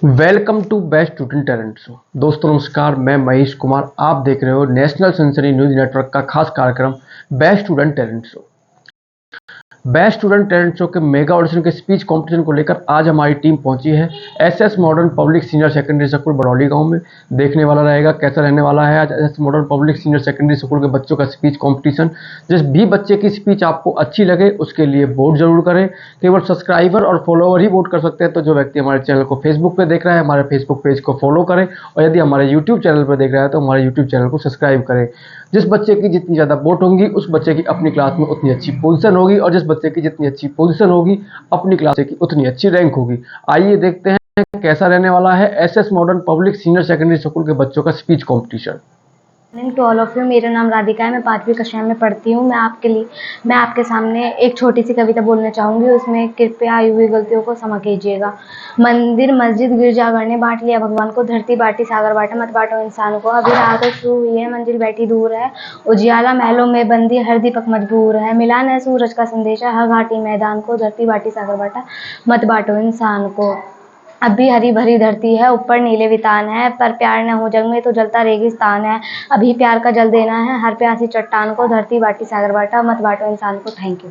Welcome to best student talent show. दोस्तों नमस्कार, मैं महेश कुमार। आप देख रहे हो नेशनल सेंसरी न्यूज नेटवर्क का खास कार्यक्रम best student talent show. Best student talent show के मेगा ऑडिशन के स्पीच कंपटीशन को लेकर आज हमारी टीम पहुंची है SS modern public senior secondary school Barauli गांव में। देखने वाला रहेगा कैसा रहने वाला है आज SS modern public senior secondary school के बच्चों का स्पीच कंपटीशन। जिस भी बच्चे की स्पीच आपको अच्छी लगे उसके लिए वोट जरूर करें। केवल सब्सक्राइबर और फॉलोअर ही वोट कर सकते हैं, तो जो व्यक्ति हमारे चैनल को फेसबुक पे देख रहा है हमारे फेसबुक पेज को फॉलो करें, और यदि हमारे यूट्यूब चैनल पर देख रहा है तो हमारे यूट्यूब चैनल को सब्सक्राइब करें। जिस बच्चे की जितनी ज़्यादा वोट होंगी उस बच्चे की अपनी क्लास में उतनी अच्छी पोजीशन होगी, और जिस बच्चे की जितनी अच्छी पोजीशन होगी अपनी क्लास की उतनी अच्छी रैंक होगी। आइए देखते हैं कैसा रहने वाला है SS modern public senior secondary school के बच्चों का speech competition. Morning to all of you. मेरा नाम राधिका है, मैं 5वीं कक्षा में पढ़ती हूँ। मैं आपके सामने एक छोटी सी कविता बोलना चाहूँगी। उसमें कृपया आई हुई गलतियों को क्षमा कीजिएगा। मंदिर मस्जिद गिरजाघर ने बांट लिया भगवान को, धरती बांटी सागर बांटा, मत बांटो इंसान को। अभी रात शुरू हुई है, मंजिल बैठी दूर है, उजियाला महलों में बंदी, हर दीपक मजबूर है। मिला न सूरज का संदेशा, हर घाटी मैदान को, धरती बांटी सागर बांटा, मत बांटो इंसान को। अब भी हरी भरी धरती है, ऊपर नीले वितान है, पर प्यार न हो जग में तो जलता रेगिस्तान है। अभी प्यार का जल देना है हर प्यासी चट्टान को, धरती बांटी सागर बांटा, मत बांटो इंसान को। Thank you.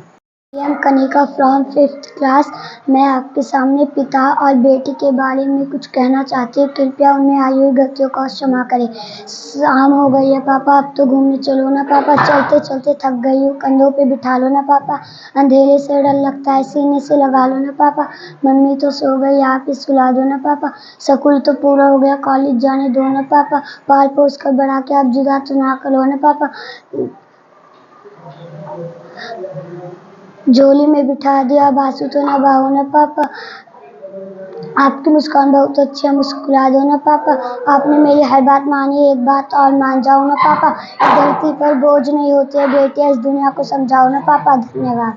I M Kanika from 5th class. मैं आपके सामने पिता और बेटी के बारे में कुछ कहना चाहती हूँ। कृपया उनमें आई हुई गलतियों का क्षमा करें। शाम हो गई है पापा, अब तो घूमने चलो ना पापा, चलते चलते थक गई हूँ, कंधों पे बिठा लो ना पापा, अंधेरे से डर लगता है, सीने से लगा लो ना पापा, मम्मी तो सो गई, आप ही सुला दो ना पापा, स्कूल तो पूरा हो गया, कॉलेज जाने दो ना पापा, पाल पोस कर बढ़ा के आप जुदा तो ना करो ना पापा, झोली में बिठा दिया बासु तो ना बाहो ना पापा, आपकी मुस्कान बहुत अच्छी है, मुस्कुरा दो ना पापा, आपने मेरी हर बात मानी, एक बात और मान जाओ ना पापा, गलती पर बोझ नहीं होती है बेटियां, इस दुनिया को समझाओ ना पापा। धन्यवाद।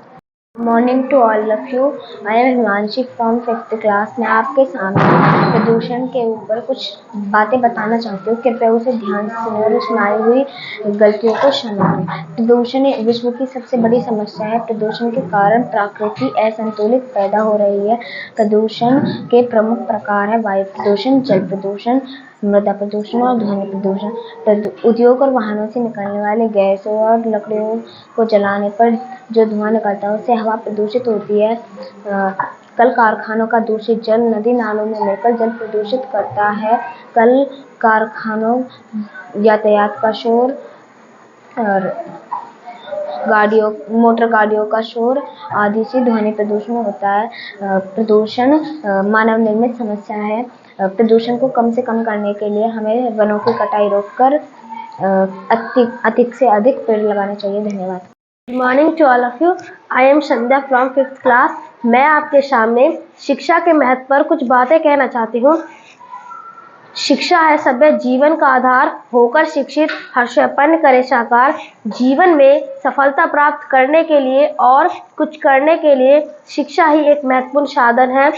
Morning to all of you. I am Himanshi from 5th class. मैं आपके सामने प्रदूषण के ऊपर कुछ बातें बताना चाहती हूँ। कृपया उसे ध्यान से सुनें और उसमें आई हुई गलतियों को क्षमा करें। प्रदूषण विश्व की सबसे बड़ी समस्या है। प्रदूषण के कारण प्रकृति असंतुलित पैदा हो रही है। प्रदूषण के प्रमुख प्रकार है वायु प्रदूषण, जल प्रदूषण, मृदा प्रदूषण और ध्वनि प्रदूषण। उद्योग और वाहनों से निकलने वाले गैसों और लकड़ियों को जलाने पर जो धुआं निकलता है उससे हवा प्रदूषित होती है। कल कारखानों का दूषित जल नदी नालों में मिलकर जल प्रदूषित करता है। कल कारखानों, यातायात का शोर और मोटर गाड़ियों का शोर आदि से ध्वनि प्रदूषण होता है। प्रदूषण मानव निर्मित समस्या है। प्रदूषण को कम से कम करने के लिए हमें वनों की कटाई रोककर अधिक से अधिक पेड़ लगाने चाहिए। धन्यवाद। Good morning to all of you. I am Sandhya from 5th class. मैं आपके सामने शिक्षा के महत्व पर कुछ बातें कहना चाहती हूँ। शिक्षा है सभ्य जीवन का आधार, होकर शिक्षित हर संपन्न करे साकार। जीवन में सफलता प्राप्त करने के लिए और कुछ करने के लिए शिक्षा ही एक महत्वपूर्ण साधन है।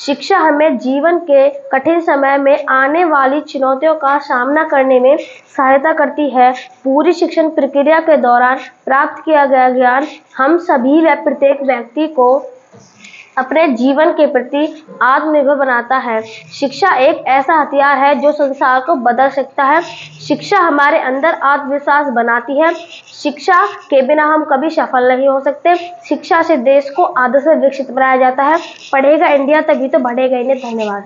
शिक्षा हमें जीवन के कठिन समय में आने वाली चुनौतियों का सामना करने में सहायता करती है। पूरी शिक्षण प्रक्रिया के दौरान प्राप्त किया गया ज्ञान हम सभी व प्रत्येक व्यक्ति को अपने जीवन के प्रति आत्मनिर्भर बनाता है। शिक्षा एक ऐसा हथियार है जो संसार को बदल सकता है। शिक्षा हमारे अंदर आत्मविश्वास बनाती है। शिक्षा के बिना हम कभी सफल नहीं हो सकते। शिक्षा से देश को आदर्श से विकसित बनाया जाता है। पढ़ेगा इंडिया तभी तो बढ़ेगा इंडिया। धन्यवाद।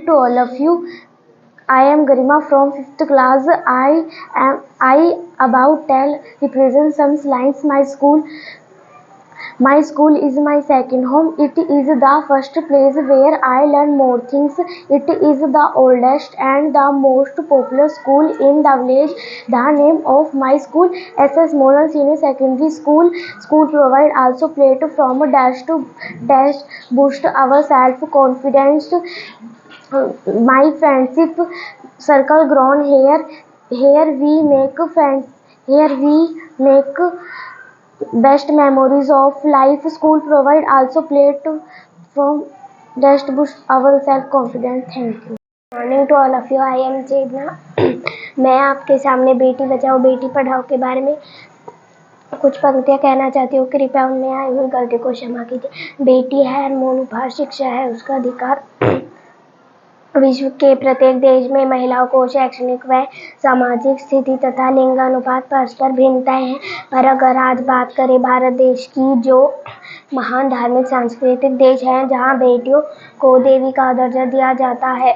To all of you, I am Garima from 5th class. I about tell represent some lines. My school is my second home. It is the first place where I learn more things. It is the oldest and the most popular school in the village. The name of my school, SS Modern Senior Secondary School. School provide also platform dash to dash boost our self confidence. My friendship circle grown here. Here we make friends. Here we make best memories of life. School provide also platform dash to boost our self confidence. Thank you. Morning to all of you. I am Chetna. मैं आपके सामने बेटी बचाओ बेटी पढ़ाओ के बारे में कुछ पंक्तियाँ कहना चाहती हूँ। कृपया उनमें आई हुई गलती को क्षमा कीजिए। बेटी है अनमोल उपहार, शिक्षा है उसका अधिकार, विश्व के प्रत्येक देश में महिलाओं को शैक्षणिक व सामाजिक स्थिति तथा लिंगानुपात परस्पर भिन्नताएं हैं। पर अगर आज बात करें भारत देश की, जो महान धार्मिक सांस्कृतिक देश है जहां बेटियों को देवी का दर्जा दिया जाता है,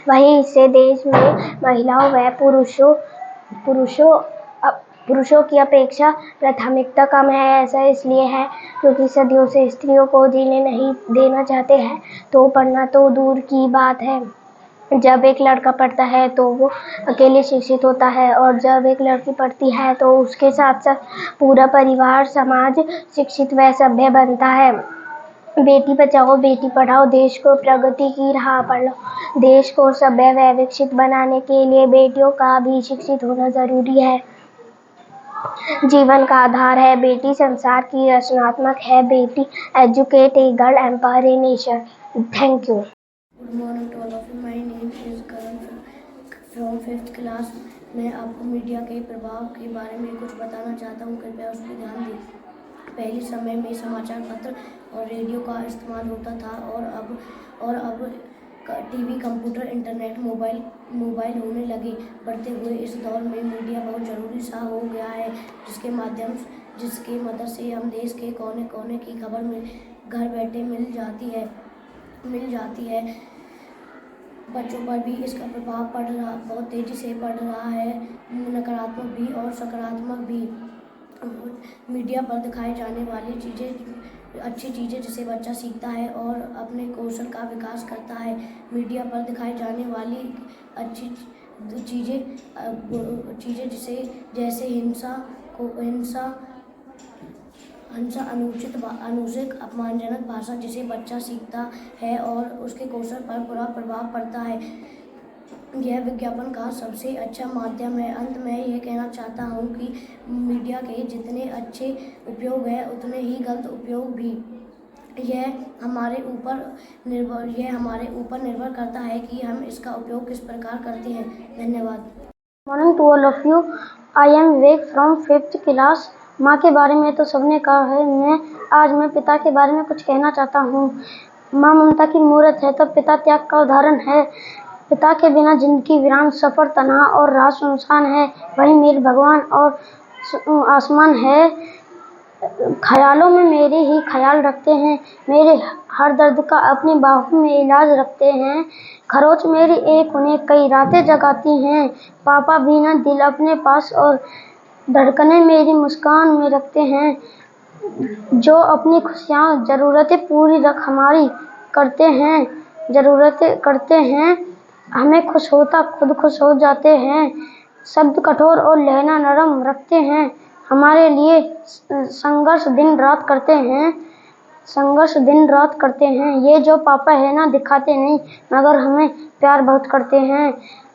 वहीं इससे देश में महिलाओं व पुरुषों की अपेक्षा प्राथमिकता कम है। ऐसा इसलिए है क्योंकि सदियों से स्त्रियों को जीने नहीं देना चाहते हैं। तो पढ़ना तो दूर की बात है, जब एक लड़का पढ़ता है तो वो अकेले शिक्षित होता है, और जब एक लड़की पढ़ती है तो उसके साथ साथ पूरा परिवार समाज शिक्षित व सभ्य बनता है। बेटी बचाओ बेटी पढ़ाओ, देश को प्रगति की राह पर लो। देश को सभ्य व विकसित बनाने के लिए बेटियों का भी शिक्षित होना जरूरी है। जीवन का आधार है बेटी, संसार की रचनात्मक है बेटी। Educate a girl, empower a nation. Thank you. Good morning to all of you. My name is Karan from 5th class. मैं आपको मीडिया के प्रभाव के बारे में कुछ बताना चाहता हूँ, कृपया उस पर ध्यान दें। पहले समय में समाचार पत्र और रेडियो का इस्तेमाल होता था, और अब टीवी, कंप्यूटर, इंटरनेट, मोबाइल होने लगे। बढ़ते हुए इस दौर में मीडिया बहुत ज़रूरी सा हो गया है, जिसके मदद से हम देश के कोने कोने की खबर में घर बैठे मिल जाती है। बच्चों पर भी इसका प्रभाव बहुत तेज़ी से पड़ रहा है, नकारात्मक भी और सकारात्मक भी। मीडिया पर दिखाई जाने वाली अच्छी चीज़ें जिसे बच्चा सीखता है और अपने कौशल का विकास करता है। मीडिया पर दिखाई जाने वाली अच्छी चीज़ें जैसे हिंसा, अनुचित अपमानजनक भाषा जिसे बच्चा सीखता है और उसके कौशल पर बुरा प्रभाव पड़ता है। यह विज्ञापन का सबसे अच्छा माध्यम है। अंत में यह कहना चाहता हूँ कि मीडिया के जितने अच्छे उपयोग हैं उतने ही गलत उपयोग भी। यह हमारे ऊपर निर्भर करता है कि हम इसका उपयोग किस प्रकार करते हैं। धन्यवाद। Morning to all of you. I am Vivek from 5th class. माँ के बारे में तो सबने कहा है, आज मैं पिता के बारे में कुछ कहना चाहता हूँ। माँ ममता की मूरत है तो पिता त्याग का उदाहरण है। पिता के बिना जिंदगी वीरान, सफर तन्हा और राह सुनसान है। वही मेरे भगवान और आसमान है, ख्यालों में मेरे ही ख्याल रखते हैं। मेरे हर दर्द का अपनी बाहों में इलाज रखते हैं। खरोच मेरी एक उन्हें कई रातें जगाती हैं। पापा भी ना दिल अपने पास और धड़कनें मेरी मुस्कान में रखते हैं। जो अपनी खुशियाँ ज़रूरतें पूरी हमारी करते हैं, ज़रूरतें करते हैं, हमें खुश होता खुद खुश हो जाते हैं। शब्द कठोर और लहना नरम रखते हैं। हमारे लिए संघर्ष दिन रात करते हैं। ये जो पापा है ना, दिखाते नहीं मगर हमें प्यार बहुत करते हैं।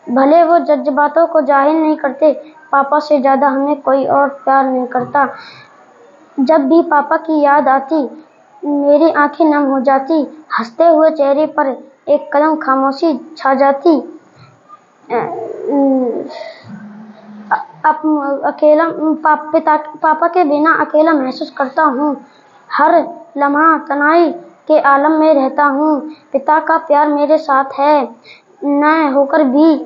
भले वो जज्बातों को जाहिर नहीं करते, पापा से ज़्यादा हमें कोई और प्यार नहीं करता। जब भी पापा की याद आती मेरी आंखें नम हो जाती। हंसते हुए चेहरे पर एक कदम खामोशी छा जाती। पापा के बिना अकेला महसूस करता हूँ। हर लम्हा तन्हाई के आलम में रहता हूँ। पिता का प्यार मेरे साथ है, न होकर भी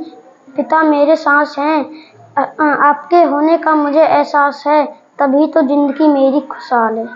पिता मेरे सांस हैं। आपके होने का मुझे एहसास है, तभी तो जिंदगी मेरी खुशहाल है।